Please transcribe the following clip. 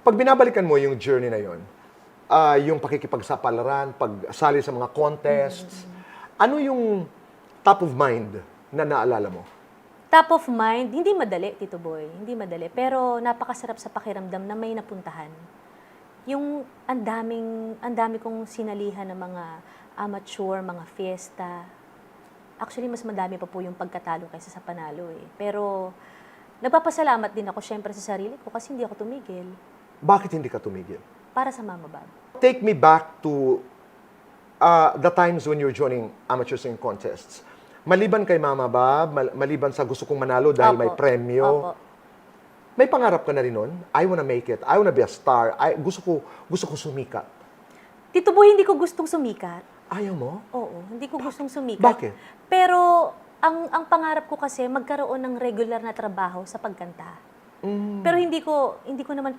Pag binabalikan mo yung journey na yon, yung pakikipagsapalaran, pagsali sa mga contests, ano yung top of mind na naalala mo? Top of mind, hindi madali, Tito Boy. Hindi madali. Pero napakasarap sa pakiramdam na may napuntahan. Yung ang dami kong sinalihan ng mga amateur, mga fiesta. Actually, mas madami pa po yung pagkatalo kaysa sa panalo eh. Pero nagpapasalamat din ako syempre sa sarili ko kasi hindi ako tumigil. Bakit hindi ka tumigil? Para sa Mama Bob. Take me back to the times when you're joining amateur singing contests. Maliban kay Mama Bob, maliban sa gusto kong manalo dahil may Opo. premyo, Opo. may pangarap ka na rin nun? I wanna make it. I wanna be a star. Gusto ko sumikat. Tito Boy, hindi ko gustong sumikat. Ayaw mo? Oo, hindi ko gustong sumikat. Bakit? Pero ang pangarap ko kasi magkaroon ng regular na trabaho sa pagkanta. Pero hindi ko naman